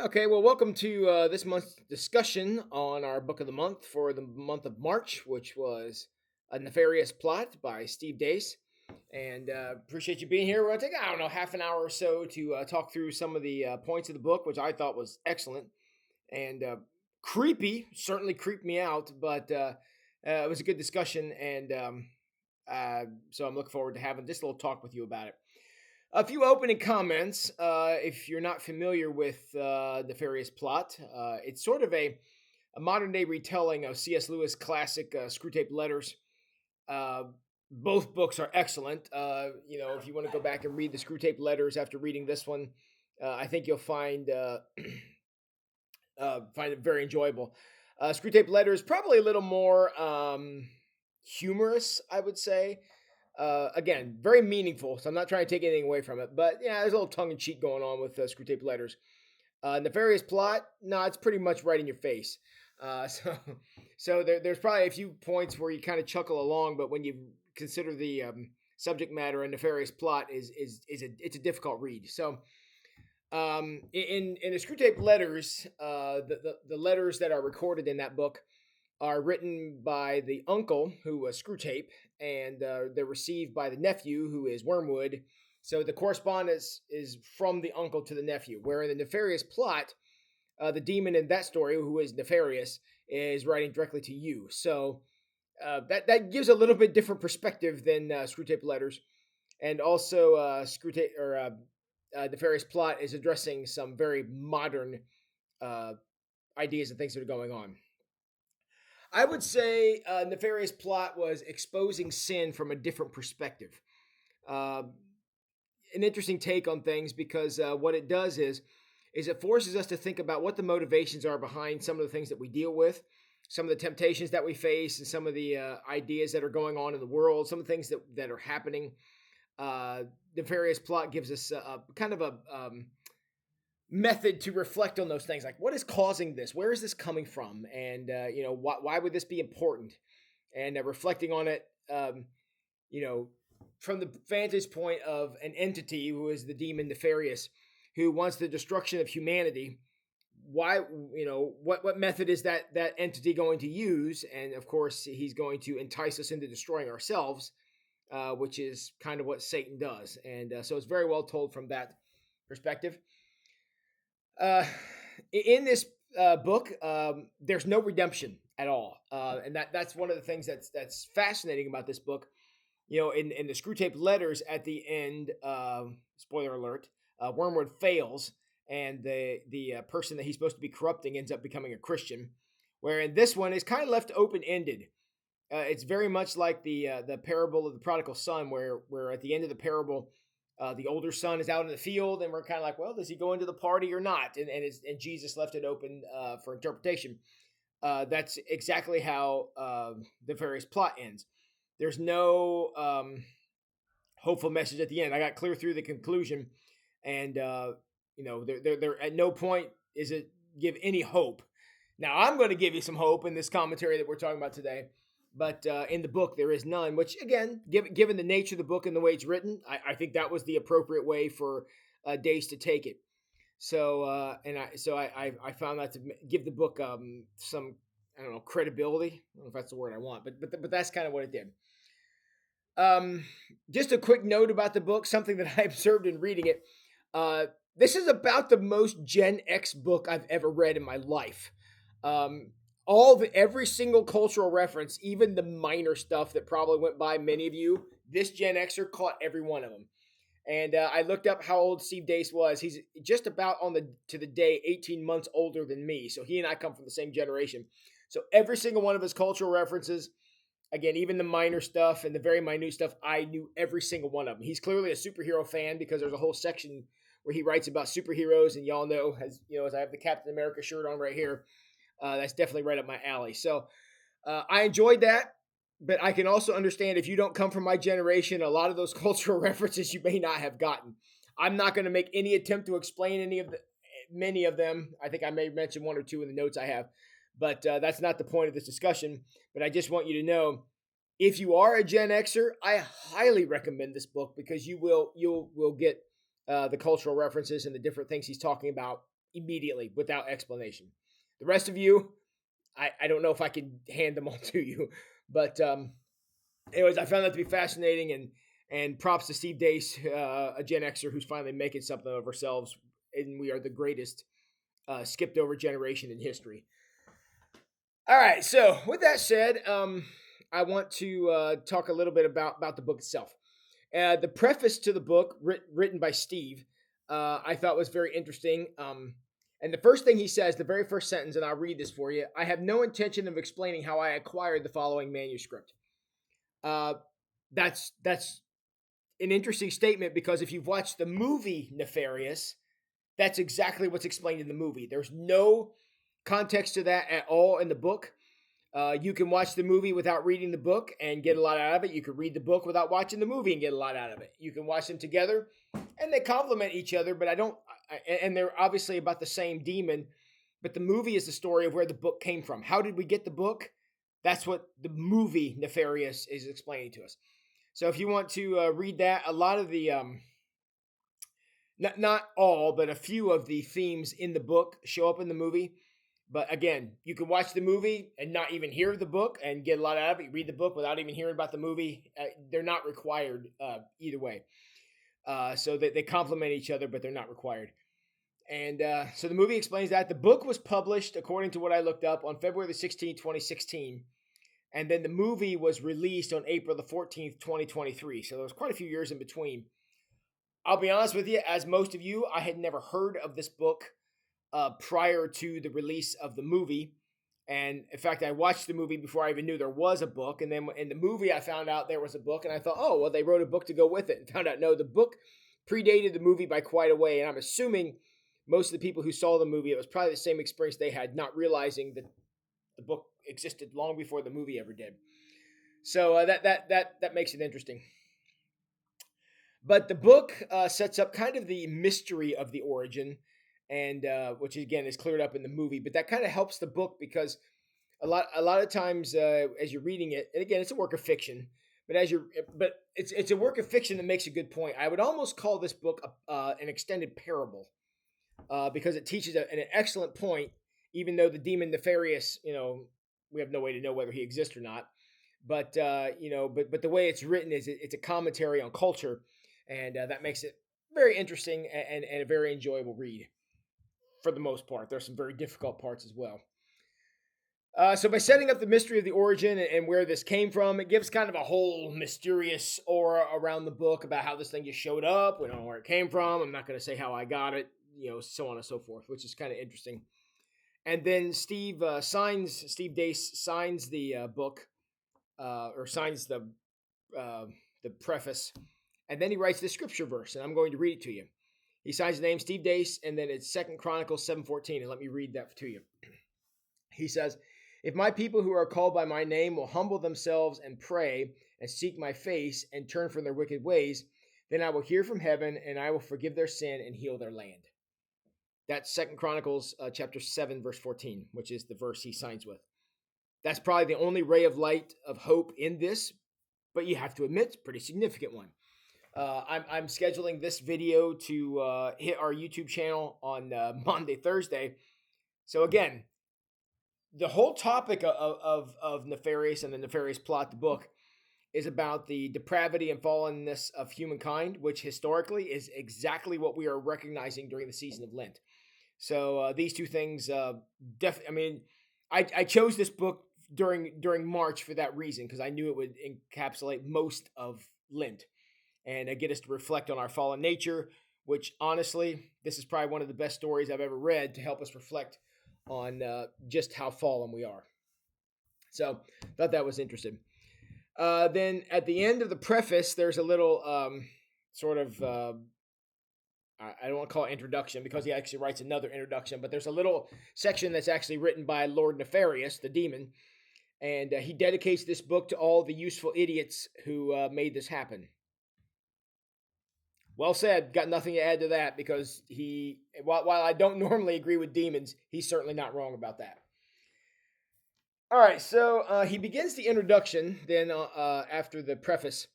Okay, well, welcome to this month's discussion on our book of the month for the month of March, which was A Nefarious Plot by Steve Deace. And appreciate you being here. We're going to take, I don't know, half an hour or so to talk through some of the points of the book, which I thought was excellent and creepy, certainly creeped me out, but it was a good discussion. And so I'm looking forward to having this little talk with you about it. A few opening comments. If you're not familiar with Nefarious Plot, it's sort of a modern day retelling of C.S. Lewis' classic Screwtape Letters. Uh, both books are excellent. If you want to go back and read the Screwtape Letters after reading this one, I think you'll find it very enjoyable. Screwtape Letters probably a little more humorous, I would say. Again, very meaningful. So I'm not trying to take anything away from it, but yeah, there's a little tongue in cheek going on with Screwtape Letters. Nefarious Plot, no, it's pretty much right in your face. Uh, so, there's probably a few points where you kind of chuckle along, but when you consider the subject matter and Nefarious Plot it's a difficult read. So, in the Screwtape Letters, the letters that are recorded in that book are written by the uncle, who was Screwtape, and they're received by the nephew, who is Wormwood. So the correspondence is from the uncle to the nephew. Where in the Nefarious Plot, the demon in that story, who is Nefarious, is writing directly to you. So that gives a little bit different perspective than Screwtape Letters, and also Nefarious Plot is addressing some very modern uh, ideas and things that are going on. I would say Nefarious Plot was exposing sin from a different perspective. Uh, an interesting take on things because what it does is it forces us to think about what the motivations are behind some of the things that we deal with, some of the temptations that we face, and some of the ideas that are going on in the world, some of the things that are happening. Nefarious Plot gives us a kind of a method to reflect on those things, like what is causing this, where is this coming from, and why would this be important, and reflecting on it, you know from the vantage point of an entity who is the demon Nefarious, who wants the destruction of humanity. Why, what method is that entity going to use? And of course he's going to entice us into destroying ourselves, which is kind of what Satan does. And so it's very well told from that perspective. uh, in this book, there's no redemption at all, and that's one of the things that's fascinating about this book. In the Screwtape Letters at the end, spoiler alert, Wormwood fails, and the person that he's supposed to be corrupting ends up becoming a Christian. Where in this one is kind of left open ended. It's very much like the parable of the prodigal son, where at the end of the parable, the older son is out in the field, and we're kind of like, well, does he go into the party or not? And Jesus left it open for interpretation. That's exactly how the various plot ends. There's no hopeful message at the end. I got clear through the conclusion, and there at no point is it give any hope. Now I'm going to give you some hope in this commentary that we're talking about today, but in the book there is none. Which again, given the nature of the book and the way it's written, I think that was the appropriate way for Dace to take it. So I found that to give the book some, I don't know, credibility. I don't know if that's the word I want, but that's kind of what it did. Um, just a quick note about the book, something that I observed in reading it. This is about the most Gen X book I've ever read in my life. Um, every single cultural reference, even the minor stuff that probably went by many of you, this Gen Xer caught every one of them. And I looked up how old Steve Dace was. He's just about on the to the day 18 months older than me. So he and I come from the same generation. So every single one of his cultural references, again, even the minor stuff and the very minute stuff, I knew every single one of them. He's clearly a superhero fan because there's a whole section where he writes about superheroes, and y'all know, as I have the Captain America shirt on right here, that's definitely right up my alley. So I enjoyed that, but I can also understand if you don't come from my generation, a lot of those cultural references you may not have gotten. I'm not going to make any attempt to explain many of them. I think I may mention one or two in the notes I have, but that's not the point of this discussion. But I just want you to know, if you are a Gen Xer, I highly recommend this book because you'll get the cultural references and the different things he's talking about immediately without explanation. The rest of you, I don't know if I can hand them all to you, but anyways, I found that to be fascinating, and props to Steve Deace, a Gen Xer who's finally making something of ourselves, and we are the greatest skipped over generation in history. All right, so with that said, I want to talk a little bit about the book itself. The preface to the book, written by Steve, I thought was very interesting. And the first thing he says, the very first sentence, and I'll read this for you: I have no intention of explaining how I acquired the following manuscript. Uh, that's an interesting statement, because if you've watched the movie Nefarious, that's exactly what's explained in the movie. There's no context to that at all in the book. You can watch the movie without reading the book and get a lot out of it. You can read the book without watching the movie and get a lot out of it. You can watch them together, and they complement each other. But and they're obviously about the same demon. But the movie is the story of where the book came from. How did we get the book? That's what the movie Nefarious is explaining to us. So if you want to read that, a lot of the not all, but a few of the themes in the book show up in the movie. But again, you can watch the movie and not even hear the book and get a lot out of it. You read the book without even hearing about the movie. They're not required either way. So they complement each other, but they're not required. And so the movie explains that. The book was published, according to what I looked up, on February the 16th, 2016. And then the movie was released on April the 14th, 2023. So there was quite a few years in between. I'll be honest with you, as most of you, I had never heard of this book prior to the release of the movie. And in fact, I watched the movie before I even knew there was a book. And then in the movie, I found out there was a book. And I thought, oh, well, they wrote a book to go with it. And found out, no, the book predated the movie by quite a way. And I'm assuming most of the people who saw the movie, it was probably the same experience they had, not realizing that the book existed long before the movie ever did. So that makes it interesting. But the book sets up kind of the mystery of the origin, and which again is cleared up in the movie. But that kind of helps the book, because a lot of times as you're reading it, and again, it's a work of fiction, but it's a work of fiction that makes a good point. I would almost call this book an extended parable, because it teaches an excellent point. Even though the demon Nefarious, we have no way to know whether he exists or not. But but the way it's written is it's a commentary on culture, and that makes it very interesting and a very enjoyable read for the most part. There's some very difficult parts as well. So by setting up the mystery of the origin and where this came from, it gives kind of a whole mysterious aura around the book about how this thing just showed up. We don't know where it came from. I'm not going to say how I got it, so on and so forth, which is kind of interesting. And then Steve Deace signs the book, or signs the preface, and then he writes the scripture verse, and I'm going to read it to you. He signs the name Steve Deace, and then it's 2 Chronicles 7:14, and let me read that to you. He says, "If my people who are called by my name will humble themselves and pray and seek my face and turn from their wicked ways, then I will hear from heaven and I will forgive their sin and heal their land." That's 2 Chronicles chapter 7, verse 14, which is the verse he signs with. That's probably the only ray of light of hope in this, but you have to admit, it's a pretty significant one. I'm scheduling this video to hit our YouTube channel on Monday, Thursday. So again, the whole topic of Nefarious and the Nefarious plot, the book, is about the depravity and fallenness of humankind, which historically is exactly what we are recognizing during the season of Lent. So these two things, I chose this book during March for that reason, because I knew it would encapsulate most of Lent and get us to reflect on our fallen nature, which honestly, this is probably one of the best stories I've ever read to help us reflect on just how fallen we are. So thought that was interesting. Then at the end of the preface, there's a little sort of, I don't want to call it introduction, because he actually writes another introduction, but there's a little section that's actually written by Lord Nefarious, the demon, and he dedicates this book to all the useful idiots who made this happen. Well said. Got nothing to add to that, because while I don't normally agree with demons, he's certainly not wrong about that. All right, so he begins the introduction, then after the preface,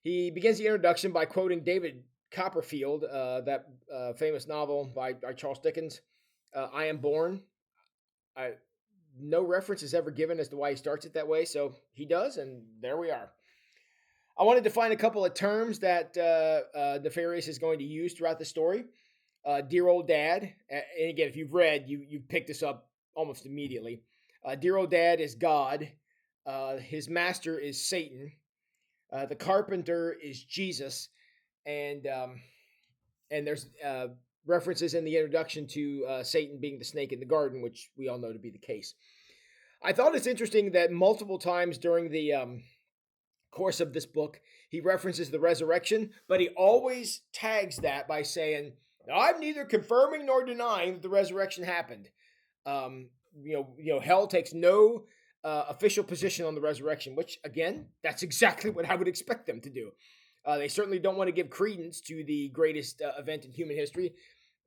he begins the introduction by quoting David Copperfield, that famous novel by Charles Dickens, I am born. I No reference is ever given as to why he starts it that way, so he does, and there we are. I wanted to find a couple of terms that Nefarious is going to use throughout the story. Dear old dad, and again, if you've read, you picked this up almost immediately. Dear old dad is God. His master is Satan. The carpenter is Jesus, and there's references in the introduction to Satan being the snake in the garden, which we all know to be the case. I thought it's interesting that multiple times during the course of this book, he references the resurrection, but he always tags that by saying, "I'm neither confirming nor denying that the resurrection happened." Um, hell takes no official position on the resurrection, which again, that's exactly what I would expect them to do. They certainly don't want to give credence to the greatest event in human history,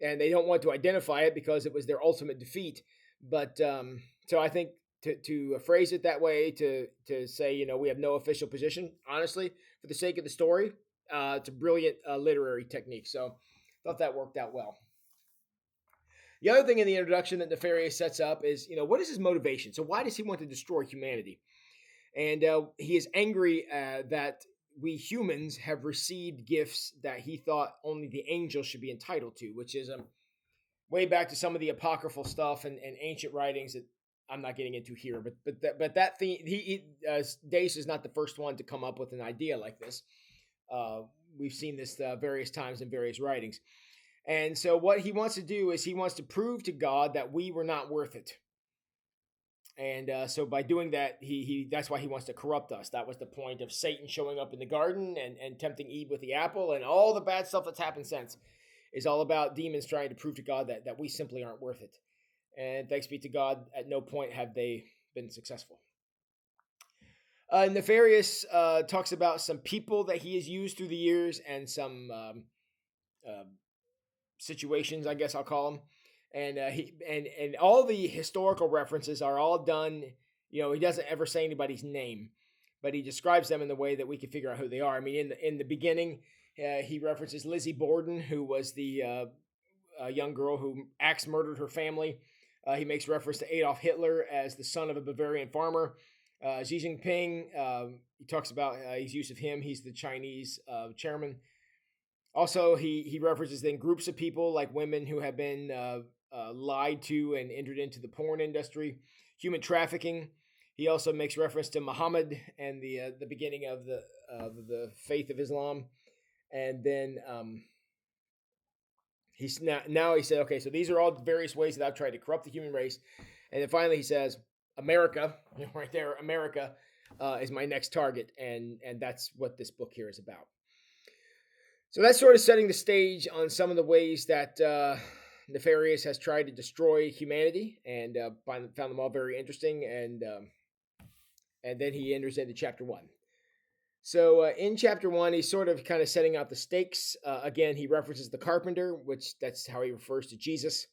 and they don't want to identify it because it was their ultimate defeat. But so I think to phrase it that way, to say, we have no official position, honestly, for the sake of the story, it's a brilliant literary technique. So I thought that worked out well. The other thing in the introduction that Nefarious sets up is, what is his motivation? So why does he want to destroy humanity? And he is angry that we humans have received gifts that he thought only the angels should be entitled to, which is way back to some of the apocryphal stuff and ancient writings that I'm not getting into here. But that thing, Deace is not the first one to come up with an idea like this. We've seen this various times in various writings. And so what he wants to do is he wants to prove to God that we were not worth it. And so by doing that, he that's why he wants to corrupt us. That was the point of Satan showing up in the garden and tempting Eve with the apple, and all the bad stuff that's happened since is all about demons trying to prove to God that we simply aren't worth it. And thanks be to God, at no point have they been successful. Nefarious talks about some people that he has used through the years and some situations, I guess I'll call them. And and all the historical references are all done. He doesn't ever say anybody's name, but he describes them in the way that we can figure out who they are. I mean, in the beginning, he references Lizzie Borden, who was the young girl who axe murdered her family. He makes reference to Adolf Hitler as the son of a Bavarian farmer. Xi Jinping, he talks about his use of him. He's the Chinese chairman. Also, he references then groups of people like women who have been lied to and entered into the porn industry, human trafficking. He also makes reference to Muhammad and the beginning of the faith of Islam, and then he's now he said, okay, so these are all the various ways that I've tried to corrupt the human race, and then finally he says, America, right there, America is my next target, and that's what this book here is about. So that's sort of setting the stage on some of the ways that Nefarious has tried to destroy humanity, and found them all very interesting. And then he enters into chapter 1. So in chapter 1, he's sort of kind of setting out the stakes. Again, he references the carpenter, which that's how he refers to Jesus.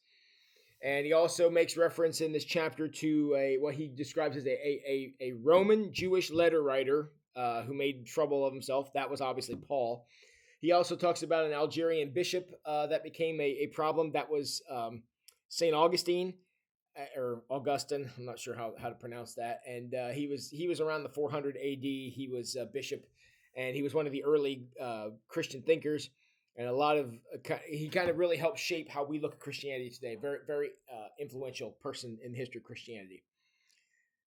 And he also makes reference in this chapter to what he describes as a Roman Jewish letter writer who made trouble of himself. That was obviously Paul. He also talks about an Algerian bishop that became a problem. That was St. Augustine, or Augustine. I'm not sure how to pronounce that. And he was around the 400 A.D. He was a bishop, and he was one of the early Christian thinkers. And he kind of really helped shape how we look at Christianity today. Very, very influential person in the history of Christianity.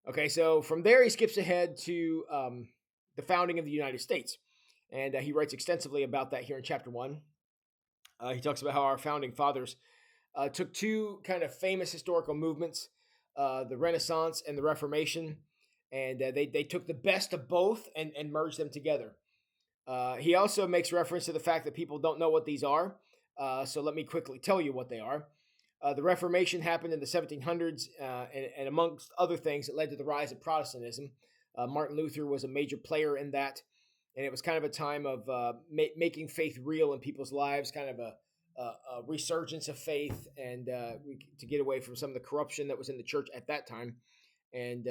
Okay, so from there he skips ahead to the founding of the United States. And he writes extensively about that here in chapter 1. He talks about how our founding fathers took two kind of famous historical movements, the Renaissance and the Reformation, and they took the best of both and merged them together. He also makes reference to the fact that people don't know what these are, so let me quickly tell you what they are. The Reformation happened in the 1700s, and amongst other things, it led to the rise of Protestantism. Martin Luther was a major player in that. And it was kind of a time of making faith real in people's lives, kind of a resurgence of faith, and to get away from some of the corruption that was in the church at that time. And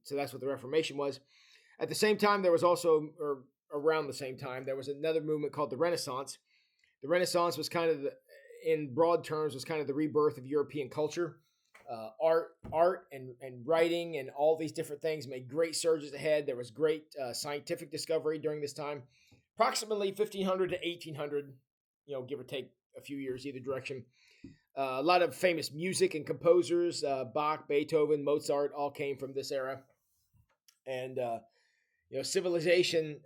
so that's what the Reformation was. At the same time, there was also, or around the same time, there was another movement called the Renaissance. The Renaissance was kind of in broad terms, was kind of the rebirth of European culture. Art and writing and all these different things made great surges ahead. There was great scientific discovery during this time, approximately 1500 to 1800, give or take a few years either direction. A lot of famous music and composers, Bach, Beethoven, Mozart, all came from this era. And civilization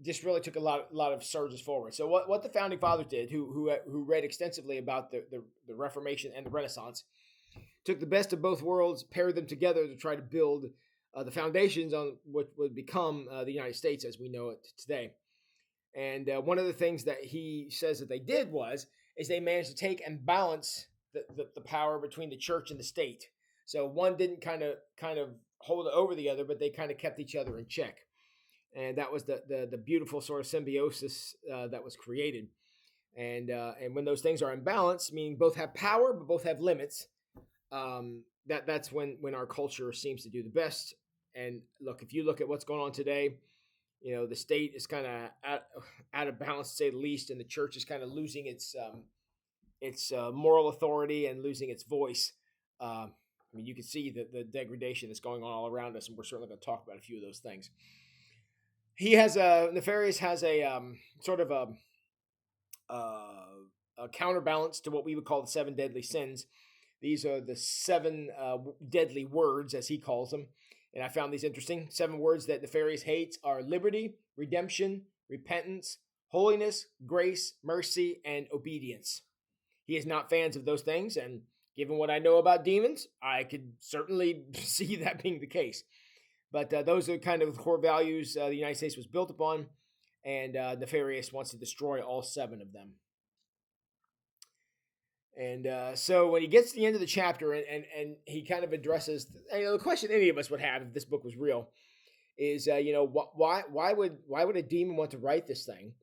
just really took a lot of surges forward. So what the founding fathers did, who read extensively about the Reformation and the Renaissance, took the best of both worlds, paired them together to try to build the foundations on what would become the United States as we know it today. And one of the things that he says that they did is they managed to take and balance the power between the church and the state. So one didn't kind of hold over the other, but they kind of kept each other in check. And that was the beautiful sort of symbiosis that was created. And when those things are in balance, meaning both have power but both have limits, that's when our culture seems to do the best. And look, if you look at what's going on today, the state is kind of out of balance, to say the least, and the church is kind of losing its moral authority and losing its voice. You can see the degradation that's going on all around us, and we're certainly going to talk about a few of those things. Nefarious has a sort of a counterbalance to what we would call the 7 deadly sins. These are the 7 deadly words, as he calls them. And I found these interesting. 7 words that Nefarious hates are liberty, redemption, repentance, holiness, grace, mercy, and obedience. He is not fans of those things, and given what I know about demons, I could certainly see that being the case. But those are kind of the core values the United States was built upon, and Nefarious wants to destroy all 7 of them. And so when he gets to the end of the chapter and he kind of addresses the question any of us would have if this book was real is why would a demon want to write this thing?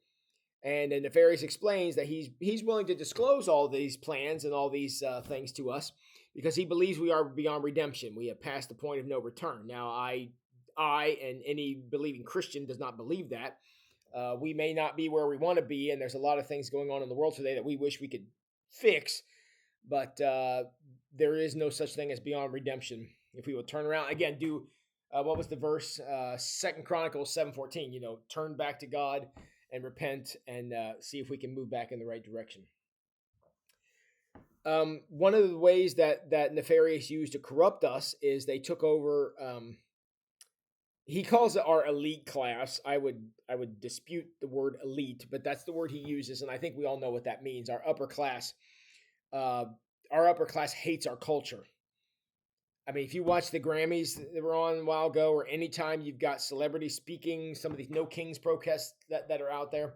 And then Nefarious explains that he's willing to disclose all these plans and all these things to us because he believes we are beyond redemption. We have passed the point of no return. Now I and any believing Christian does not believe that. We may not be where we want to be, and there's a lot of things going on in the world today that we wish we could fix, but there is no such thing as beyond redemption. If we would turn around again, do what was the verse? 2 Chronicles 7:14. Turn back to God and repent and see if we can move back in the right direction. One of the ways that Nefarious used to corrupt us is they took over. He calls it our elite class. I would dispute the word elite, but that's the word he uses, and I think we all know what that means. Our upper class hates our culture. I mean, if you watch the Grammys that were on a while ago, or anytime you've got celebrities speaking, some of these No Kings protests that are out there,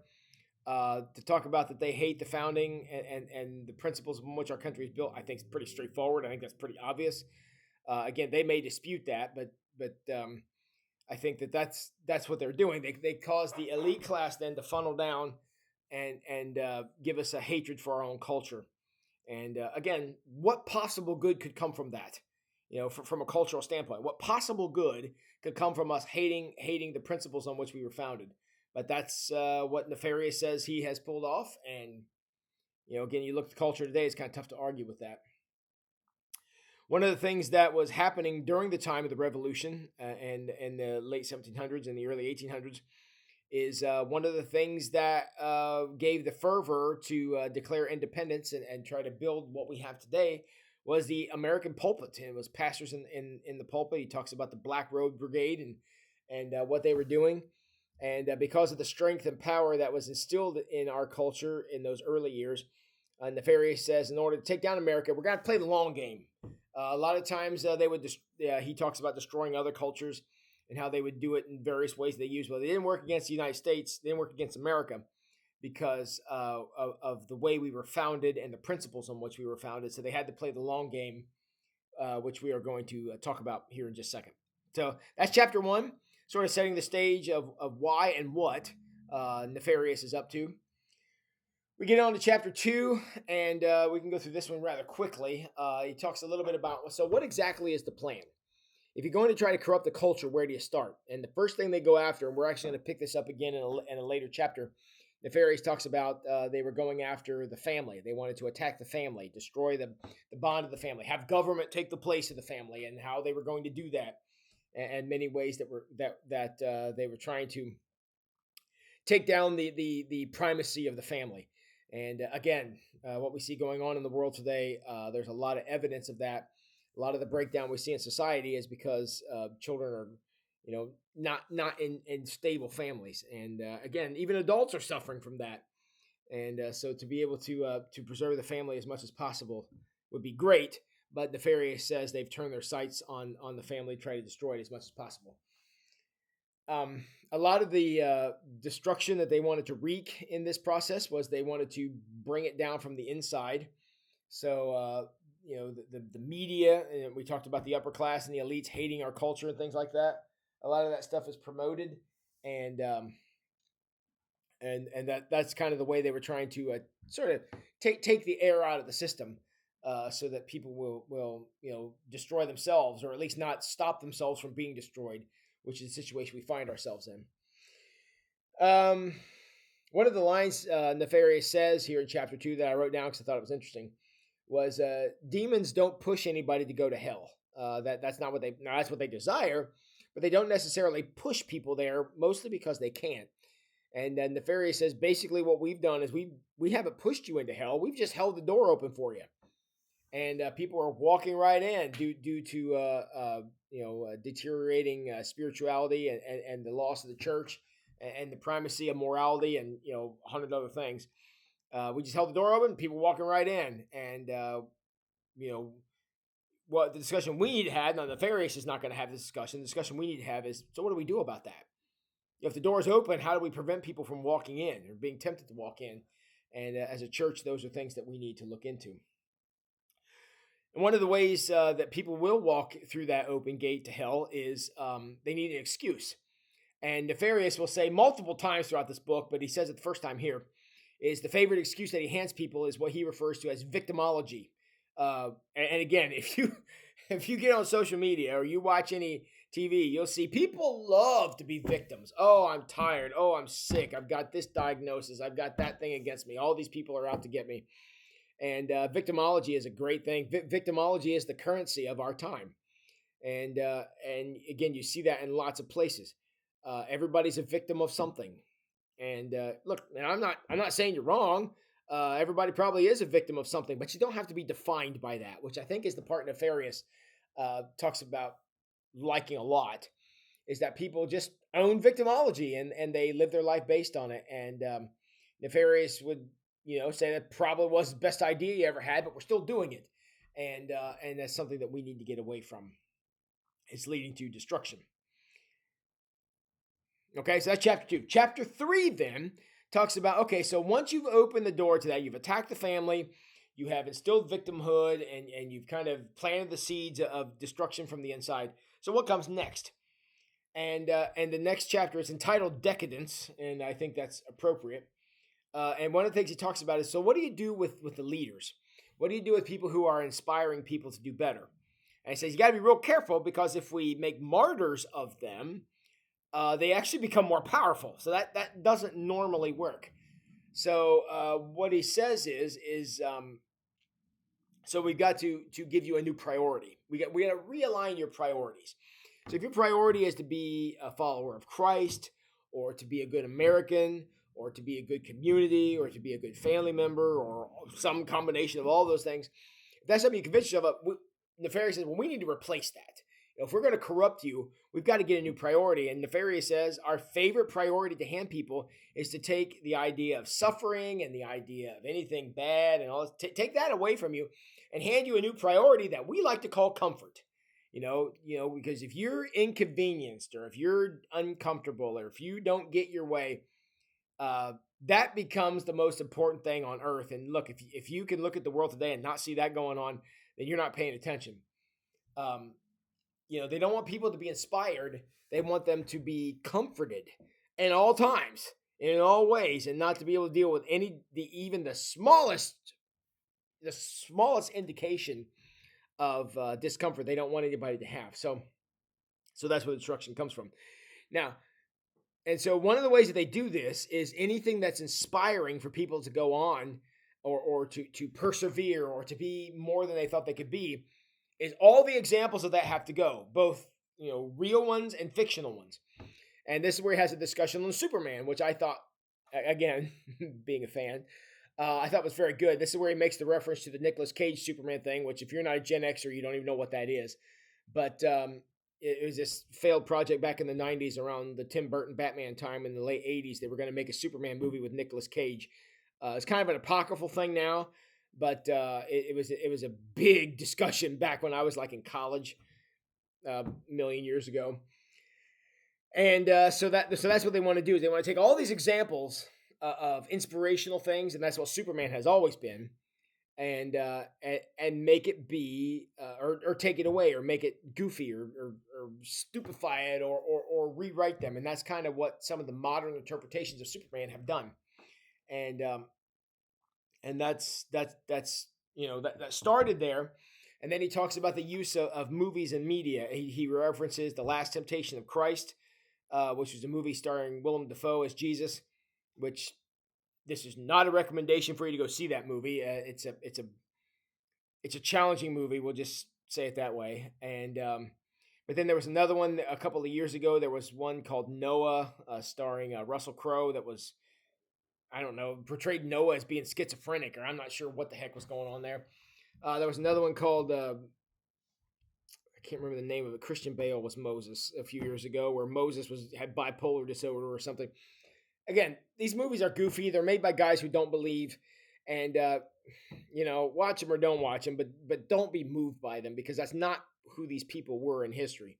to talk about that they hate the founding and the principles on which our country is built, I think it's pretty straightforward. I think that's pretty obvious. Again, they may dispute that, but I think that's what they're doing. They cause the elite class then to funnel down and give us a hatred for our own culture. And again, what possible good could come from that? From a cultural standpoint, what possible good could come from us hating the principles on which we were founded? But that's what Nefarious says he has pulled off. And again, you look at the culture today; it's kind of tough to argue with that. One of the things that was happening during the time of the Revolution and in the late 1700s and the early 1800s is one of the things that gave the fervor to declare independence and try to build what we have today was the American pulpit. And it was pastors in the pulpit. He talks about the Black Robe Brigade and what they were doing. And because of the strength and power that was instilled in our culture in those early years, Nefarious says, in order to take down America, we're going to play the long game. A lot of times they would. He talks about destroying other cultures and how they would do it in various ways they used. Well, they didn't work against the United States. They didn't work against America because of the way we were founded and the principles on which we were founded. So they had to play the long game, which we are going to talk about here in just a second. So that's chapter 1, sort of setting the stage of why and what Nefarious is up to. We get on to chapter 2, and we can go through this one rather quickly. He talks a little bit about, so what exactly is the plan? If you're going to try to corrupt the culture, where do you start? And the first thing they go after, and we're actually going to pick this up again in a later chapter, Nefarious talks about they were going after the family. They wanted to attack the family, destroy the bond of the family, have government take the place of the family, and how they were going to do that, and many ways that they were trying to take down the primacy of the family. And again, what we see going on in the world today, there's a lot of evidence of that. A lot of the breakdown we see in society is because children are, not in stable families, and again, even adults are suffering from that. And so, to be able to preserve the family as much as possible would be great. But Nefarious says they've turned their sights on the family, try to destroy it as much as possible. A lot of the destruction that they wanted to wreak in this process was they wanted to bring it down from the inside. So, the media, and we talked about the upper class and the elites hating our culture and things like that. A lot of that stuff is promoted, and that's kind of the way they were trying to sort of take the air out of the system, so that people will destroy themselves, or at least not stop themselves from being destroyed, which is the situation we find ourselves in. One of the lines Nefarious says here in chapter 2 that I wrote down because I thought it was interesting was, demons don't push anybody to go to hell. That's not what they. Now, that's what they desire, but they don't necessarily push people there, mostly because they can't. And then Nefarious says basically what we've done is we haven't pushed you into hell. We've just held the door open for you, and people are walking right in due to deteriorating spirituality and the loss of the church and the primacy of morality and 100 other things. We just held the door open, people walking right in, and what the discussion we need to have. Now, Nefarious is not going to have this discussion. The discussion we need to have is, so what do we do about that? If the door is open, how do we prevent people from walking in or being tempted to walk in? And as a church, those are things that we need to look into. And one of the ways that people will walk through that open gate to hell is they need an excuse. And Nefarious will say multiple times throughout this book, but he says it the first time here, is the favorite excuse that he hands people is what he refers to as victimology. And again, if you get on social media or you watch any TV, you'll see people love to be victims. Oh, I'm tired. Oh, I'm sick. I've got this diagnosis. I've got that thing against me. All these people are out to get me. And victimology is a great thing. Victimology is the currency of our time. And again, you see that in lots of places. Everybody's a victim of something. And look, man, I'm not saying you're wrong. Everybody probably is a victim of something, but you don't have to be defined by that, which I think is the part Nefarious talks about liking a lot, is that people just own victimology and they live their life based on it. And Nefarious would say that probably was the best idea you ever had, but we're still doing it, and that's something that we need to get away from. It's leading to destruction. Okay, so that's chapter 2. Chapter 3 then talks about, okay, so once you've opened the door to that, you've attacked the family, you have instilled victimhood, and you've kind of planted the seeds of destruction from the inside. So what comes next? And the next chapter is entitled Decadence, and I think that's appropriate. And one of the things he talks about is, so what do you do with the leaders? What do you do with people who are inspiring people to do better? And he says, you got to be real careful, because if we make martyrs of them, they actually become more powerful. So that doesn't normally work. So what he says is so we've got to give you a new priority. We got to realign your priorities. So if your priority is to be a follower of Christ, or to be a good American, or to be a good community, or to be a good family member, or some combination of all those things, if that's something you convince yourself of, Nefarious says, well, we need to replace that. If we're going to corrupt you, we've got to get a new priority. And Nefarious says our favorite priority to hand people is to take the idea of suffering and the idea of anything bad and all this, take that away from you and hand you a new priority that we like to call comfort. Because if you're inconvenienced, or if you're uncomfortable, or if you don't get your way, that becomes the most important thing on earth. And look, if you can look at the world today and not see that going on, then you're not paying attention. They don't want people to be inspired. They want them to be comforted in all times, in all ways, and not to be able to deal with even the smallest indication of discomfort. They don't want anybody to have. So that's where the destruction comes from. Now, And so one of the ways that they do this is anything that's inspiring for people to go on or to persevere or to be more than they thought they could be is all the examples of that have to go, both real ones and fictional ones. And this is where he has a discussion on Superman, which I thought, again, being a fan, I thought was very good. This is where he makes the reference to the Nicolas Cage Superman thing, which if you're not a Gen Xer, you don't even know what that is. But it was this failed project back in the 90s around the Tim Burton Batman time in the late 80s. They were going to make a Superman movie with Nicolas Cage. It's kind of an apocryphal thing now, but it was a big discussion back when I was like in college a million years ago. And so that's what they want to do is they want to take all these examples of inspirational things, and that's what Superman has always been, and make it be or take it away or make it goofy or stupefy it or rewrite them, and that's kind of what some of the modern interpretations of Superman have done, and that's that started there. And then he talks about the use of movies and media. He references The Last Temptation of Christ, which was a movie starring Willem Dafoe as Jesus, which this is not a recommendation for you to go see that movie. It's a challenging movie. We'll just say it that way. And but then there was another one a couple of years ago. There was one called Noah, starring Russell Crowe. That was, I don't know, portrayed Noah as being schizophrenic, or I'm not sure what the heck was going on there. There was another one called I can't remember the name of it. Christian Bale was Moses a few years ago, where Moses had bipolar disorder or something. Again, these movies are goofy. They're made by guys who don't believe, and watch them or don't watch them, but don't be moved by them because that's not who these people were in history.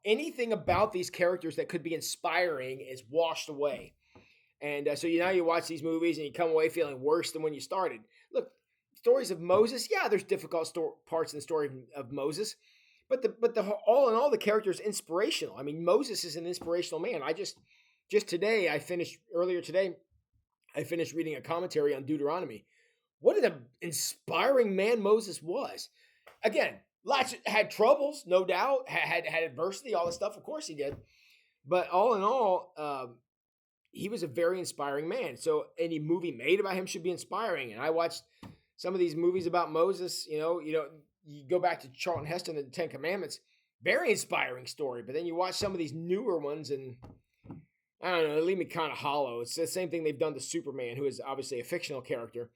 Anything about these characters that could be inspiring is washed away. And so now you watch these movies and you come away feeling worse than when you started. Look, stories of Moses, yeah, there's difficult parts in the story of Moses, but the all in all, the character is inspirational. I mean, Moses is an inspirational man. Earlier today, I finished reading a commentary on Deuteronomy. What an inspiring man Moses was. Again, lots had troubles, no doubt, had adversity, all this stuff. Of course he did, but all in all, he was a very inspiring man. So any movie made about him should be inspiring. And I watched some of these movies about Moses. You go back to Charlton Heston and the Ten Commandments, very inspiring story. But then you watch some of these newer ones, and I don't know, they leave me kind of hollow. It's the same thing they've done to Superman, who is obviously a fictional character.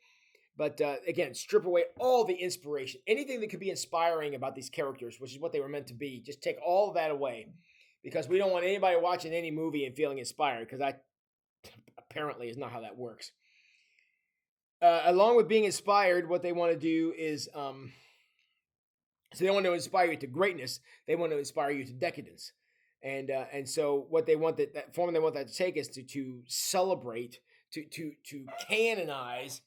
But again, strip away all the inspiration, anything that could be inspiring about these characters, which is what they were meant to be. Just take all of that away, because we don't want anybody watching any movie and feeling inspired, because that apparently is not how that works. Along with being inspired, what they want to do is, so they want to inspire you to greatness. They want to inspire you to decadence, and so what they want that form they want that to take is to celebrate, to canonize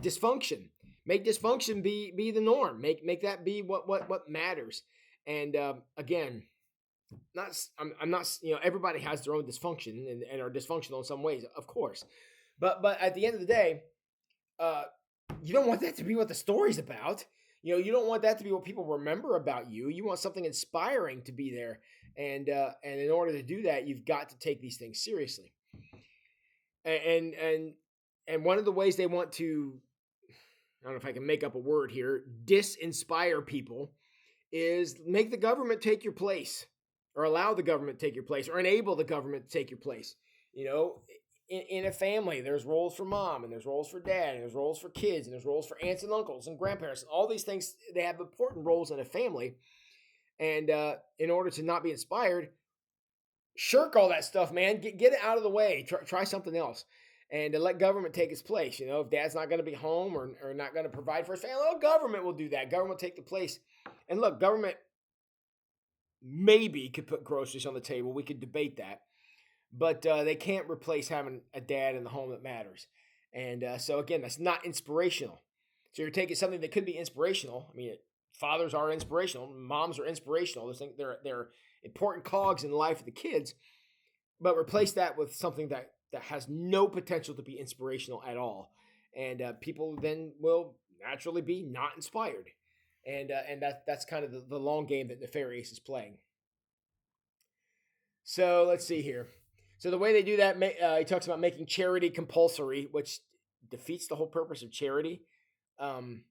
dysfunction, make dysfunction be the norm, make that be what matters, and again. I'm not. Everybody has their own dysfunction and are dysfunctional in some ways, of course. But at the end of the day, you don't want that to be what the story's about. You don't want that to be what people remember about you. You want something inspiring to be there, and in order to do that, you've got to take these things seriously. And one of the ways they want to, I don't know if I can make up a word here, disinspire people, is make the government take your place, or allow the government to take your place, or enable the government to take your place. In a family, there's roles for mom, and there's roles for dad, and there's roles for kids, and there's roles for aunts and uncles and grandparents. All these things, they have important roles in a family. And in order to not be inspired, shirk all that stuff, man. Get it out of the way. Try something else. And to let government take its place. If dad's not going to be home or not going to provide for his family, government will do that. Government will take the place. And look, government maybe could put groceries on the table. We could debate that. But they can't replace having a dad in the home that matters. And so, again, that's not inspirational. So you're taking something that could be inspirational. I mean, fathers are inspirational. Moms are inspirational. They're important cogs in the life of the kids. But replace that with something that has no potential to be inspirational at all. And people then will naturally be not inspired. And that's kind of the long game that Nefarious is playing. So let's see here. So the way they do that, he talks about making charity compulsory, which defeats the whole purpose of charity, um,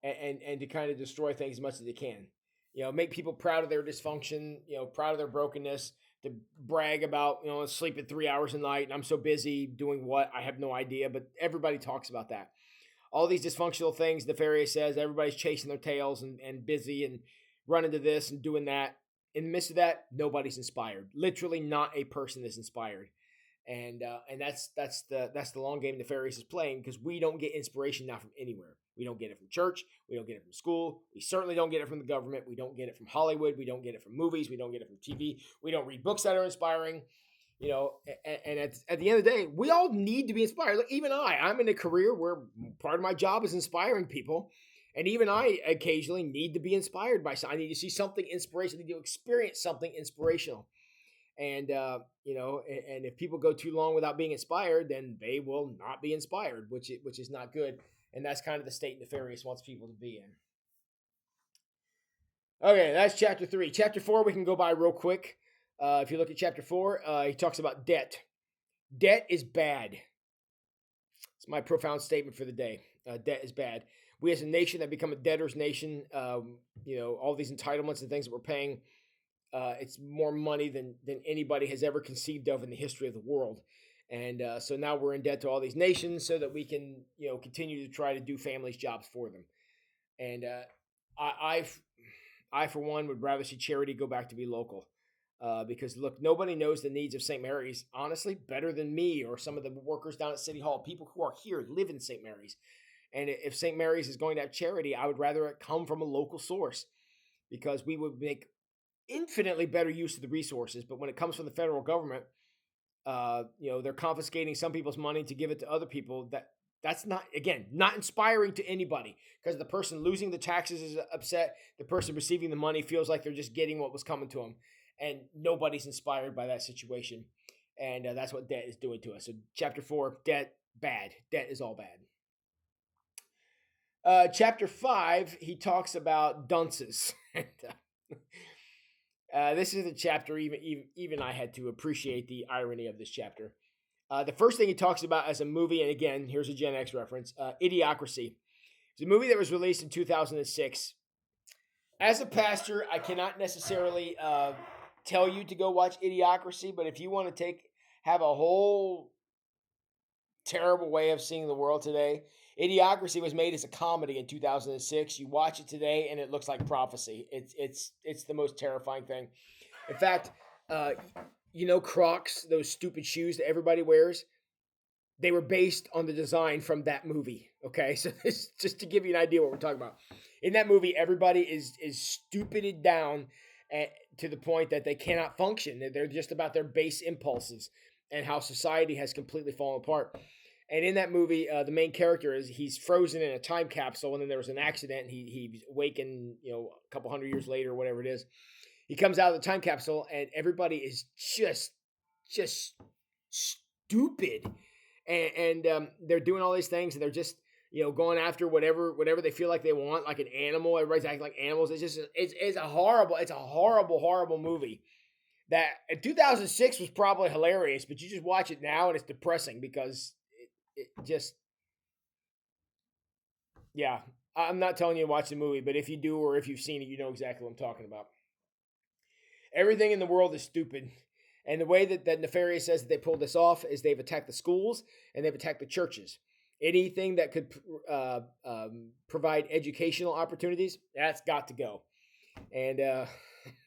and to kind of destroy things as much as they can. Make people proud of their dysfunction. Proud of their brokenness. To brag about sleeping 3 hours a night and I'm so busy doing what I have no idea, but everybody talks about that. All these dysfunctional things, Nefarious says, everybody's chasing their tails and busy and running to this and doing that. In the midst of that, nobody's inspired. Literally, not a person is inspired, and that's the long game Nefarious is playing because we don't get inspiration now from anywhere. We don't get it from church. We don't get it from school. We certainly don't get it from the government. We don't get it from Hollywood. We don't get it from movies. We don't get it from TV. We don't read books that are inspiring. And at the end of the day, we all need to be inspired. Like even I'm in a career where part of my job is inspiring people. And even I occasionally need to be inspired by something. I need to see something inspirational. I need to experience something inspirational. And, and if people go too long without being inspired, then they will not be inspired, which is not good. And that's kind of the state Nefarious wants people to be in. Okay, that's chapter 3. Chapter 4, we can go by real quick. If you look at chapter 4, he talks about debt. Debt is bad. It's my profound statement for the day. Debt is bad. We as a nation have become a debtor's nation. All these entitlements and things that we're paying, it's more money than anybody has ever conceived of in the history of the world. And so now we're in debt to all these nations so that we can, continue to try to do families' jobs for them. And I, for one, would rather see charity go back to be local. Because look, nobody knows the needs of St. Mary's, honestly, better than me or some of the workers down at City Hall. People who are here live in St. Mary's. And if St. Mary's is going to have charity, I would rather it come from a local source because we would make infinitely better use of the resources. But when it comes from the federal government, they're confiscating some people's money to give it to other people. That's not, again, not inspiring to anybody because the person losing the taxes is upset. The person receiving the money feels like they're just getting what was coming to them. And nobody's inspired by that situation. And that's what debt is doing to us. So chapter 4, debt, bad. Debt is all bad. Chapter 5, he talks about dunces. This is the chapter even I had to appreciate the irony of this chapter. The first thing he talks about as a movie, and again, here's a Gen X reference, Idiocracy. It's a movie that was released in 2006. As a pastor, I cannot necessarily tell you to go watch Idiocracy, but if you want to have a whole terrible way of seeing the world today, Idiocracy was made as a comedy in 2006. You watch it today, and it looks like prophecy. It's the most terrifying thing. In fact, Crocs, those stupid shoes that everybody wears, they were based on the design from that movie. Okay, so this just to give you an idea what we're talking about. In that movie, everybody is stupided down to the point that they cannot function. They're just about their base impulses and how society has completely fallen apart. And in that movie, the main character he's frozen in a time capsule, and then there was an accident. And he's awakened, a couple hundred years later, or whatever it is. He comes out of the time capsule, and everybody is just stupid, and they're doing all these things, and they're just going after whatever they feel like they want, like an animal. Everybody's acting like animals. It's a horrible movie. That in 2006 was probably hilarious, but you just watch it now and it's depressing because it just, yeah. I'm not telling you to watch the movie, but if you do or if you've seen it, you know exactly what I'm talking about. Everything in the world is stupid. And the way that Nefarious says that they pulled this off is they've attacked the schools and they've attacked the churches. Anything that could provide educational opportunities, that's got to go. And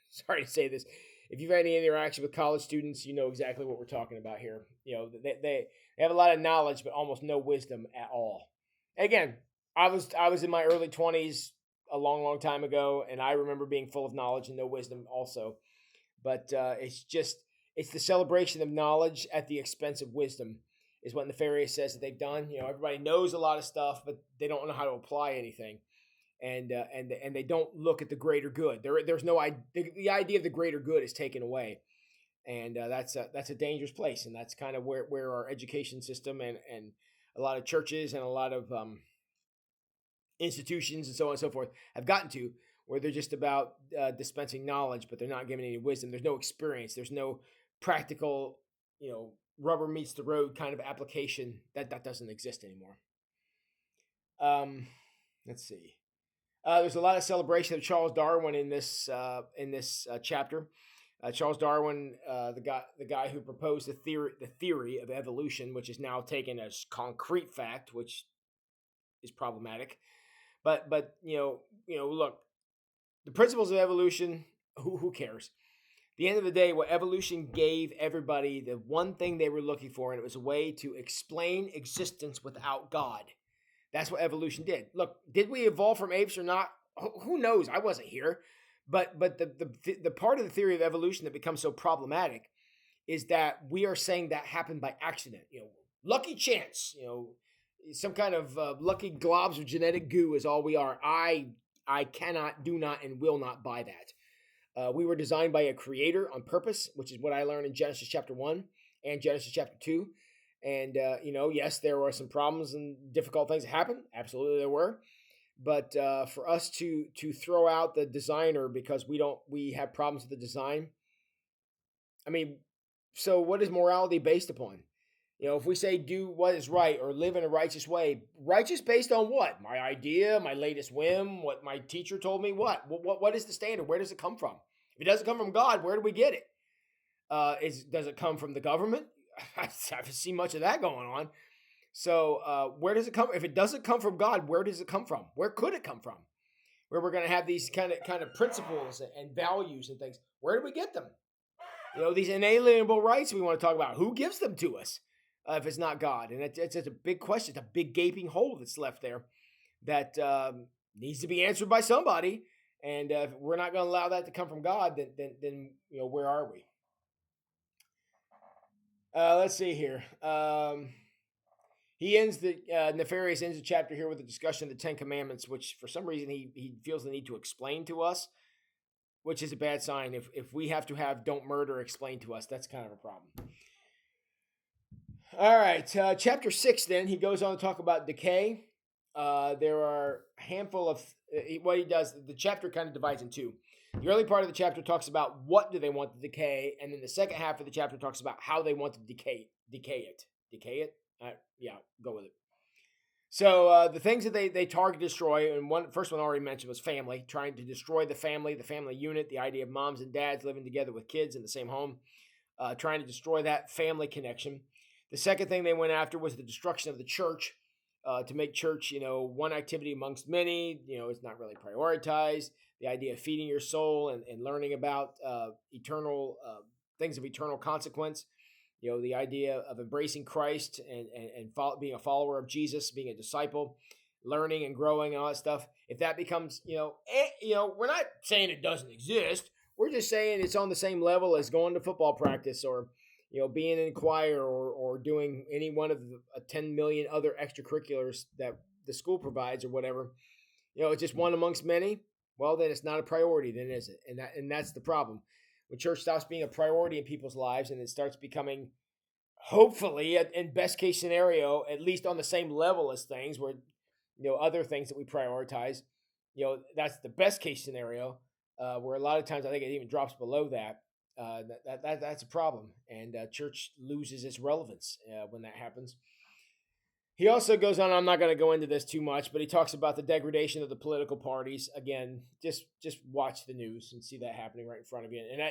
sorry to say this, if you've had any interaction with college students, you know exactly what we're talking about here. They have a lot of knowledge, but almost no wisdom at all. Again, I was in my early 20s a long time ago, and I remember being full of knowledge and no wisdom also. But it's the celebration of knowledge at the expense of wisdom is what Nefarious says that they've done. Everybody knows a lot of stuff, but they don't know how to apply anything. And they don't look at the greater good. There's no the idea of the greater good is taken away, and that's a dangerous place. And that's kind of where our education system and a lot of churches and a lot of institutions and so on and so forth have gotten to, where they're just about dispensing knowledge, but they're not giving any wisdom. There's no experience. There's no practical, rubber meets the road kind of application. That doesn't exist anymore. Let's see. There's a lot of celebration of Charles Darwin in this chapter. Charles Darwin, the guy who proposed the theory of evolution, which is now taken as concrete fact, which is problematic. But look, the principles of evolution. Who cares? At the end of the day, what evolution gave everybody, the one thing they were looking for, and it was a way to explain existence without God. That's what evolution did. Look, did we evolve from apes or not? Who knows? I wasn't here. But the part of the theory of evolution that becomes so problematic is that we are saying that happened by accident. Lucky chance. Some kind of lucky globs of genetic goo is all we are. I cannot, do not, and will not buy that. We were designed by a creator on purpose, which is what I learned in Genesis chapter 1 and Genesis chapter 2. And, yes, there were some problems and difficult things that happened. Absolutely there were. But for us to throw out the designer because we have problems with the design. I mean, so what is morality based upon? If we say do what is right or live in a righteous way, righteous based on what? My idea, my latest whim, what my teacher told me, what is the standard? Where does it come from? If it doesn't come from God, where do we get it? Does it come from the government? I haven't seen much of that going on. So where does it come? If it doesn't come from God, where does it come from? Where could it come from? Where we're going to have these kind of principles and values and things. Where do we get them? These inalienable rights we want to talk about. Who gives them to us if it's not God? And it's a big question. It's a big gaping hole that's left there that needs to be answered by somebody. And if we're not going to allow that to come from God, then where are we? Let's see here. Nefarious ends the chapter here with a discussion of the Ten Commandments, which for some reason he feels the need to explain to us, which is a bad sign. If we have to have don't murder explained to us, that's kind of a problem. All right, chapter 6 then, he goes on to talk about decay. There are a handful of, what he does, the chapter kind of divides in two. The early part of the chapter talks about what do they want to decay, and then the second half of the chapter talks about how they want to decay it. Decay it? Yeah, go with it. So the things that they target, destroy, and first one I already mentioned was family, trying to destroy the family unit, the idea of moms and dads living together with kids in the same home, trying to destroy that family connection. The second thing they went after was the destruction of the church, to make church, one activity amongst many. It's not really prioritized. The idea of feeding your soul and learning about eternal things of eternal consequence. The idea of embracing Christ and being a follower of Jesus, being a disciple, learning and growing and all that stuff. If that becomes, we're not saying it doesn't exist. We're just saying it's on the same level as going to football practice or, being in choir or doing any one of the 10 million other extracurriculars that the school provides or whatever. It's just one amongst many. Well, then it's not a priority, then is it? And that's the problem. When church stops being a priority in people's lives and it starts becoming, hopefully, in best case scenario, at least on the same level as things where, other things that we prioritize, that's the best case scenario, where a lot of times I think it even drops below that. That's a problem. And church loses its relevance when that happens. He also goes on, I'm not going to go into this too much, but he talks about the degradation of the political parties. Again, just watch the news and see that happening right in front of you. And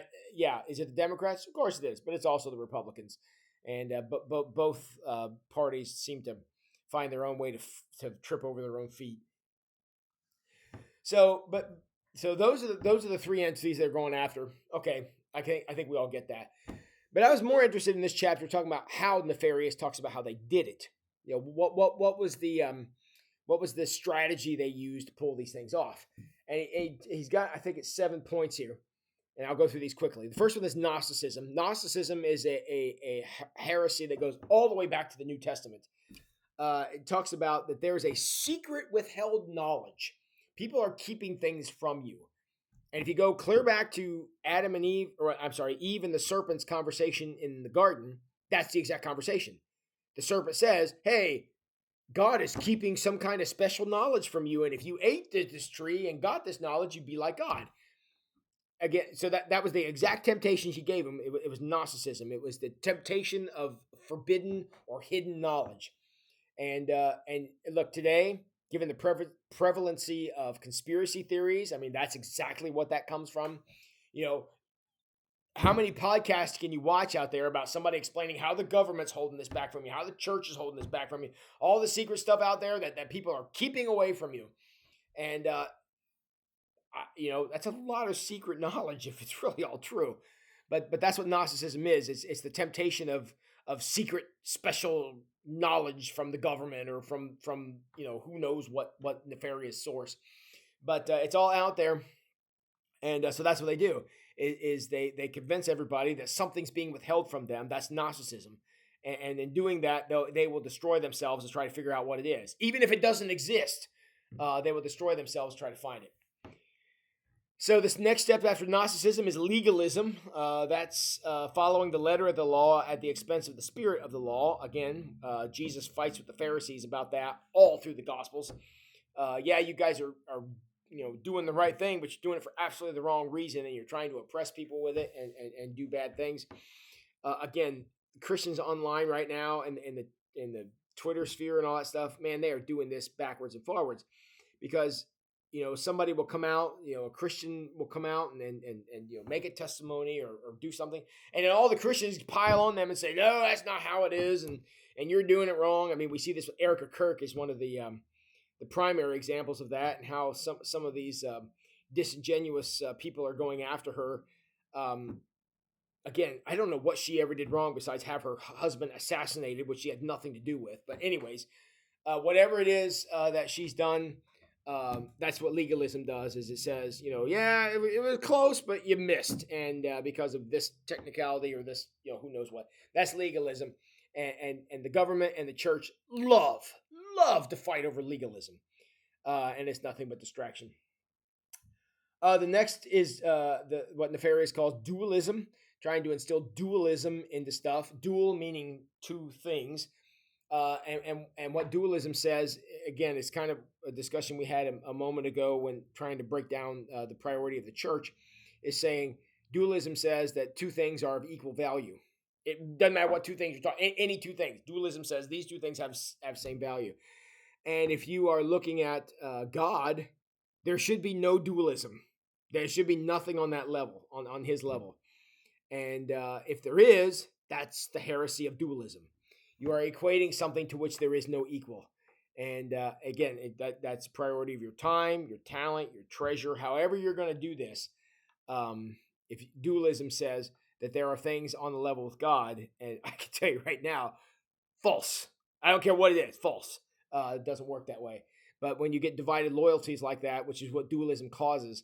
is it the Democrats? Of course it is, but it's also the Republicans. And but both parties seem to find their own way to trip over their own feet. So those are the three entities they're going after. Okay, I think we all get that. But I was more interested in this chapter talking about how Nefarious talks about how they did it. What was the strategy they used to pull these things off? And he's got, I think it's 7 points here, and I'll go through these quickly. The first one is Gnosticism. Gnosticism is a heresy that goes all the way back to the New Testament. It talks about that there is a secret withheld knowledge. People are keeping things from you. And if you go clear back to Eve and the serpent's conversation in the garden, that's the exact conversation. The serpent says, hey, God is keeping some kind of special knowledge from you, and if you ate this tree and got this knowledge, you'd be like God. Again, so that was the exact temptation she gave him. It was Gnosticism. It was the temptation of forbidden or hidden knowledge. And look, today, given the prevalency of conspiracy theories, I mean, that's exactly what that comes from. You know, how many podcasts can you watch out there about somebody explaining how the government's holding this back from you, how the church is holding this back from you, all the secret stuff out there that people are keeping away from you? And that's a lot of secret knowledge if it's really all true. But that's what Gnosticism is. It's the temptation of secret special knowledge from the government or from who knows what nefarious source. But it's all out there, and so that's what they do. Is they convince everybody that something's being withheld from them. That's Gnosticism. And in doing that, they will destroy themselves to try to figure out what it is. Even if it doesn't exist, they will destroy themselves to try to find it. So this next step after Gnosticism is legalism. That's following the letter of the law at the expense of the spirit of the law. Again, Jesus fights with the Pharisees about that all through the Gospels. You guys are doing the right thing, but you're doing it for absolutely the wrong reason, and you're trying to oppress people with it and do bad things. Again, Christians online right now and in the Twitter sphere and all that stuff, man, they are doing this backwards and forwards because somebody will come out, a Christian will come out and make a testimony or do something. And then all the Christians pile on them and say, no, that's not how it is. And you're doing it wrong. I mean, we see this with Erica Kirk is one of the primary examples of that, and how some of these disingenuous people are going after her. Again, I don't know what she ever did wrong besides have her husband assassinated, which she had nothing to do with. But anyways, whatever it is that she's done, that's what legalism does. Is it says, it was close, but you missed, and because of this technicality or this, who knows what. That's legalism, and the government and the church love to fight over legalism, and it's nothing but distraction. The next is what Nefarious calls dualism, trying to instill dualism into stuff. Dual meaning two things. And what dualism says, again, it's kind of a discussion we had a moment ago when trying to break down the priority of the church, is saying dualism says that two things are of equal value. It doesn't matter what two things you're talking, any two things. Dualism says these two things have same value. And if you are looking at God, there should be no dualism. There should be nothing on that level, on his level. And if there is, that's the heresy of dualism. You are equating something to which there is no equal. And again, that's priority of your time, your talent, your treasure, however you're going to do this. If dualism says that there are things on the level with God, and I can tell you right now, false. I don't care what it is, false. It doesn't work that way. But when you get divided loyalties like that, which is what dualism causes,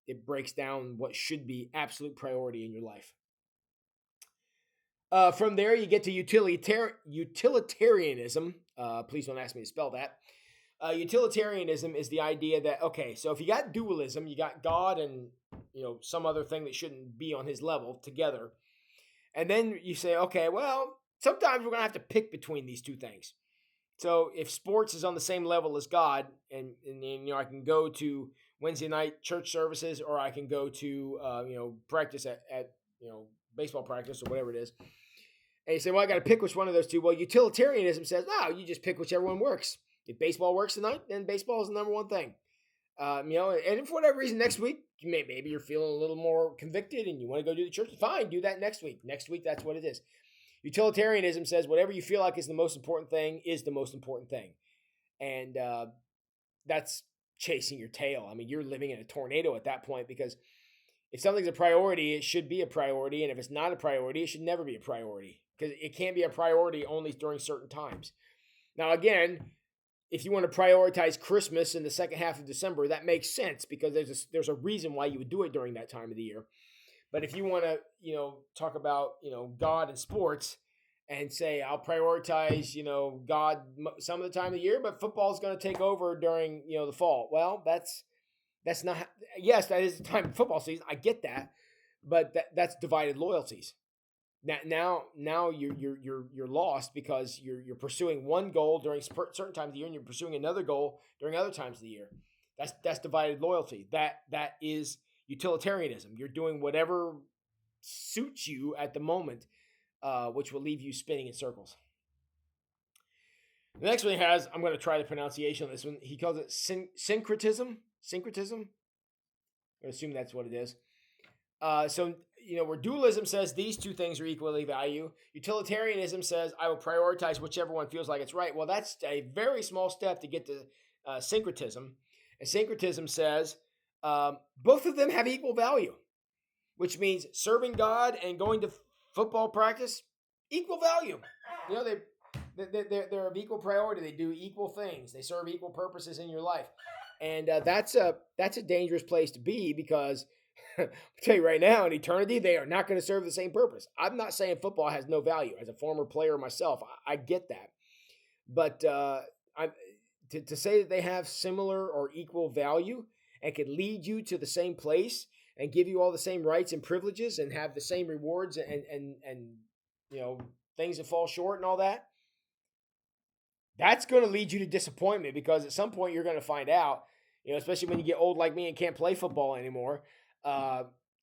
it breaks down what should be absolute priority in your life. From there, you get to utilitarianism. Please don't ask me to spell that. Utilitarianism is the idea that, okay, so if you got dualism, you got God and some other thing that shouldn't be on his level together. And then you say, okay, well, sometimes we're going to have to pick between these two things. So if sports is on the same level as God, and I can go to Wednesday night church services, or I can go to practice at baseball practice or whatever it is. And you say, well, I got to pick which one of those two. Well, utilitarianism says, no, you just pick whichever one works. If baseball works tonight, then baseball is the number one thing. And if for whatever reason next week, maybe you're feeling a little more convicted and you want to go do the church, fine, do that next week. Next week, that's what it is. Utilitarianism says whatever you feel like is the most important thing is the most important thing. And that's chasing your tail. I mean, you're living in a tornado at that point, because if something's a priority, it should be a priority. And if it's not a priority, it should never be a priority, because it can't be a priority only during certain times. Now, again, if you want to prioritize Christmas in the second half of December, that makes sense, because there's a reason why you would do it during that time of the year. But if you want to, talk about, God and sports and say, I'll prioritize, God some of the time of the year, but football's going to take over during, the fall. Well, that's not, yes, that is the time of football season. I get that, but that's divided loyalties. Now you're lost because you're pursuing one goal during certain times of the year, and you're pursuing another goal during other times of the year. That's divided loyalty. That is utilitarianism. You're doing whatever suits you at the moment, which will leave you spinning in circles. The next one he has, I'm going to try the pronunciation on this one. He calls it syncretism. Syncretism. I'm going to assume that's what it is. So, where dualism says these two things are equally value, utilitarianism says I will prioritize whichever one feels like it's right. Well, that's a very small step to get to syncretism. And syncretism says both of them have equal value, which means serving God and going to football practice, equal value. They're of equal priority. They do equal things. They serve equal purposes in your life, and that's a dangerous place to be because I'll tell you right now, in eternity, they are not going to serve the same purpose. I'm not saying football has no value. As a former player myself, I get that, but to say that they have similar or equal value and could lead you to the same place and give you all the same rights and privileges and have the same rewards and things that fall short and all that, that's going to lead you to disappointment because at some point you're going to find out, especially when you get old like me and can't play football anymore,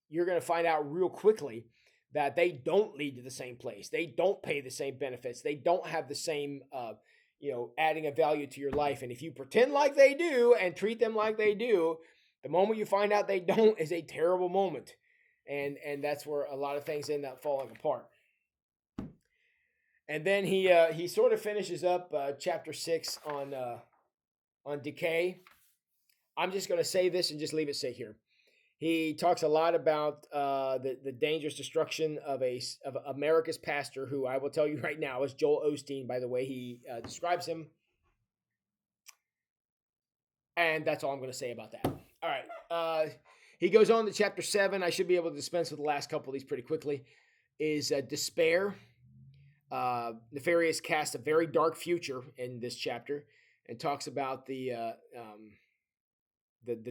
you're going to find out real quickly that they don't lead to the same place. They don't pay the same benefits. They don't have the same, adding a value to your life. And if you pretend like they do and treat them like they do, the moment you find out they don't is a terrible moment. And that's where a lot of things end up falling apart. And then he sort of finishes up chapter 6 on decay. I'm just going to say this and just leave it sit here. He talks a lot about the dangerous destruction of America's pastor, who I will tell you right now is Joel Osteen, by the way he describes him. And that's all I'm going to say about that. All right. He goes on to chapter 7. I should be able to dispense with the last couple of these pretty quickly. Is despair. Nefarious casts a very dark future in this chapter and talks about the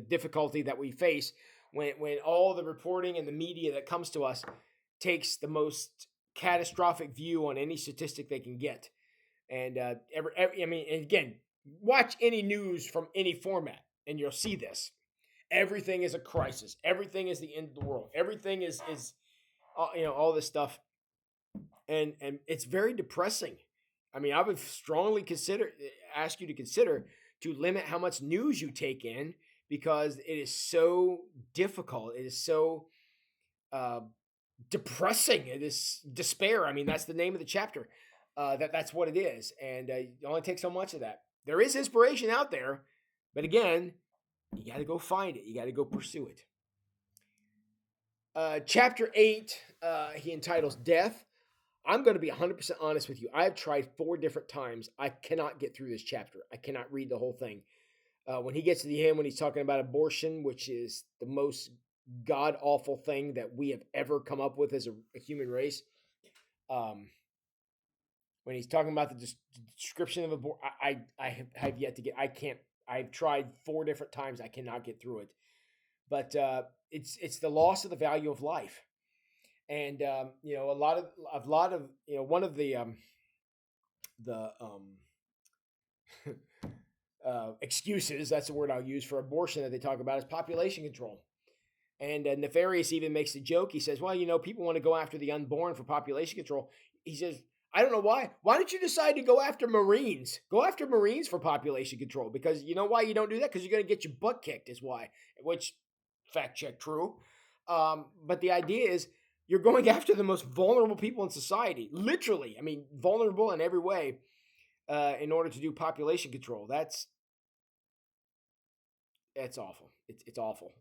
difficulty that we face when all the reporting and the media that comes to us takes the most catastrophic view on any statistic they can get. And again, watch any news from any format and you'll see this. Everything is a crisis. Everything is the end of the world. Everything is all this stuff. And it's very depressing. I mean, I would strongly ask you to consider to limit how much news you take in because it is so difficult. It is so depressing. It is despair. I mean, that's the name of the chapter. That's what it is. And it only takes so much of that. There is inspiration out there, but again, you got to go find it. You got to go pursue it. Chapter 8, he entitles Death. I'm going to be 100% honest with you. I've tried 4 different times. I cannot get through this chapter. I cannot read the whole thing. When he gets to the end, when he's talking about abortion, which is the most god-awful thing that we have ever come up with as a human race, when he's talking about the description of abortion, I have yet to get, I've tried 4 different times. I cannot get through it. But it's the loss of the value of life. And one of the excuses, that's the word I'll use for abortion that they talk about, is population control. And Nefarious even makes the joke. He says, well, people want to go after the unborn for population control. He says, I don't know why. Why did you decide to go after Marines? Go after Marines for population control. Because you know why you don't do that? Because you're going to get your butt kicked is why. Which, fact check, true. But the idea is, you're going after the most vulnerable people in society. Literally. I mean, vulnerable in every way in order to do population control. That's awful. It's awful.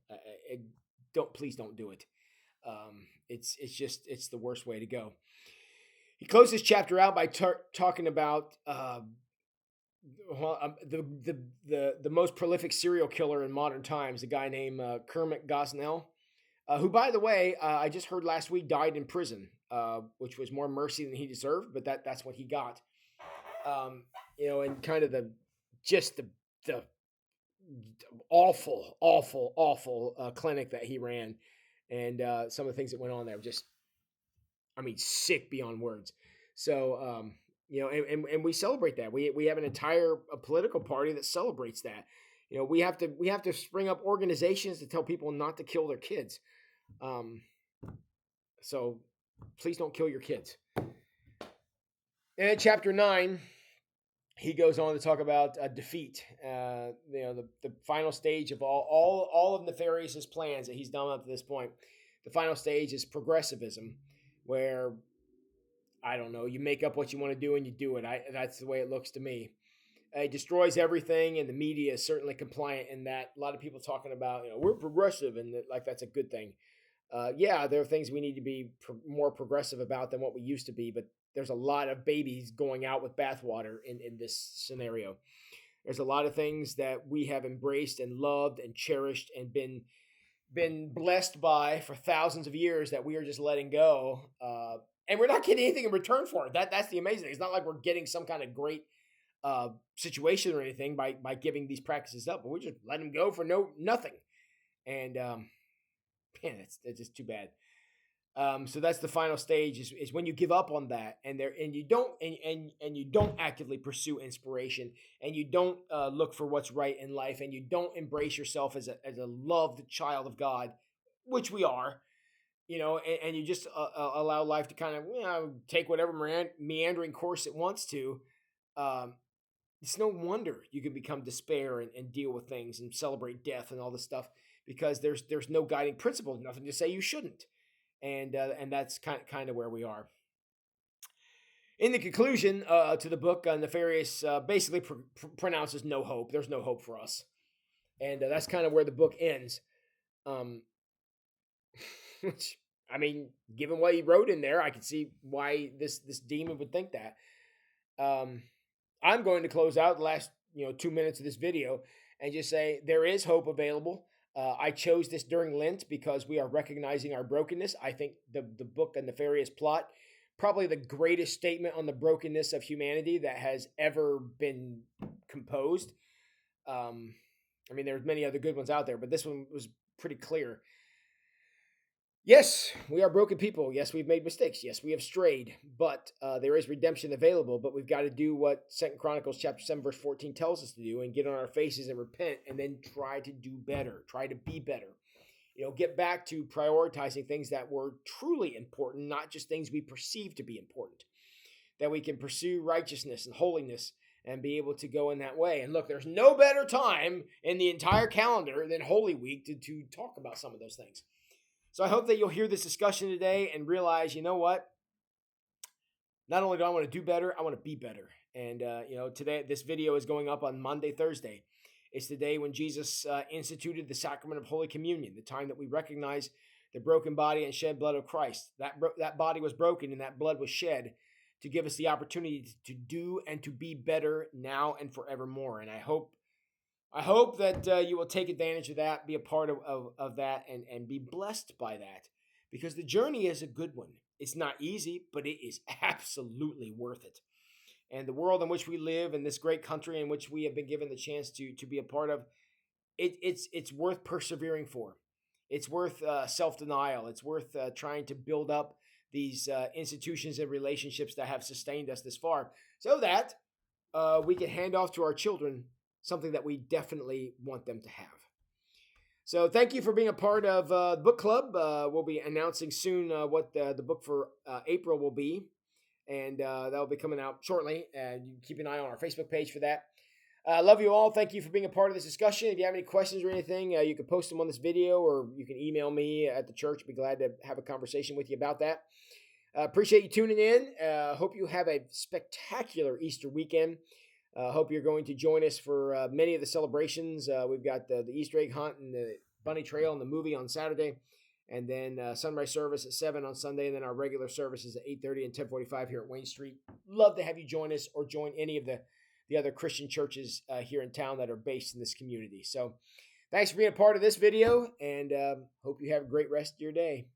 Please don't do it. It's the worst way to go. He closes chapter out by talking about the most prolific serial killer in modern times, a guy named Kermit Gosnell. Who, by the way, I just heard last week died in prison, which was more mercy than he deserved, but that's what he got. And kind of the awful clinic that he ran, and some of the things that went on there, just I mean, sick beyond words. So, and we celebrate that. We have an entire political party that celebrates that. We have to spring up organizations to tell people not to kill their kids. Um, so please don't kill your kids. And in chapter 9, he goes on to talk about defeat. The final stage of all of Nefarious's plans that he's done up to this point. The final stage is progressivism, where I don't know, you make up what you want to do and you do it. That's the way it looks to me. It destroys everything, and the media is certainly compliant in that. A lot of people talking about, we're progressive, and like that's a good thing. Yeah, there are things we need to be more progressive about than what we used to be, but there's a lot of babies going out with bathwater in this scenario. There's a lot of things that we have embraced and loved and cherished and been blessed by for thousands of years that we are just letting go, and we're not getting anything in return for it. That's the amazing thing. It's not like we're getting some kind of great situation or anything by giving these practices up, but we're just letting them go for nothing. And man, that's just too bad. So that's the final stage is when you give up on that, and you don't actively pursue inspiration, and you don't look for what's right in life, and you don't embrace yourself as a loved child of God, which we are, and you just allow life to kind of take whatever meandering course it wants to. It's no wonder you can become despair and deal with things and celebrate death and all this stuff, because there's no guiding principle, nothing to say you shouldn't. And that's kind of where we are. In the conclusion to the book, Nefarious basically pronounces no hope. There's no hope for us, and that's kind of where the book ends. Which, I mean, given what he wrote in there, I can see why this demon would think that. I'm going to close out the last 2 minutes of this video and just say there is hope available. I chose this during Lent because we are recognizing our brokenness. I think the book, A Nefarious Plot, probably the greatest statement on the brokenness of humanity that has ever been composed. I mean, there's many other good ones out there, but this one was pretty clear. Yes, we are broken people. Yes, we've made mistakes. Yes, we have strayed, but there is redemption available. But we've got to do what 2 Chronicles chapter 7, verse 14 tells us to do, and get on our faces and repent, and then try to do better, try to be better. Get back to prioritizing things that were truly important, not just things we perceive to be important. That we can pursue righteousness and holiness and be able to go in that way. And look, there's no better time in the entire calendar than Holy Week to talk about some of those things. So I hope that you'll hear this discussion today and realize, you know what? Not only do I want to do better, I want to be better. And, today, this video is going up on Monday, Thursday. It's the day when Jesus instituted the sacrament of Holy Communion, the time that we recognize the broken body and shed blood of Christ. That body was broken and that blood was shed to give us the opportunity to do and to be better now and forevermore. And I hope that you will take advantage of that, be a part of that, and be blessed by that, because the journey is a good one. It's not easy, but it is absolutely worth it. And the world in which we live, in this great country in which we have been given the chance to be a part of, it's worth persevering for. It's worth self-denial. It's worth trying to build up these institutions and relationships that have sustained us this far, so that we can hand off to our children something that we definitely want them to have. So thank you for being a part of the book club. We'll be announcing soon what the book for April will be, and that will be coming out shortly. And you keep an eye on our Facebook page for that. Love you all. Thank you for being a part of this discussion. If you have any questions or anything, you can post them on this video, or you can email me at the church. I'd be glad to have a conversation with you about that. Appreciate you tuning in. Hope you have a spectacular Easter weekend. Hope you're going to join us for many of the celebrations. We've got the Easter egg hunt and the bunny trail and the movie on Saturday, and then sunrise service at 7 on Sunday, and then our regular services at 8:30 and 10:45 here at Wayne Street. Love to have you join us, or join any of the other Christian churches here in town that are based in this community. So thanks for being a part of this video, and hope you have a great rest of your day.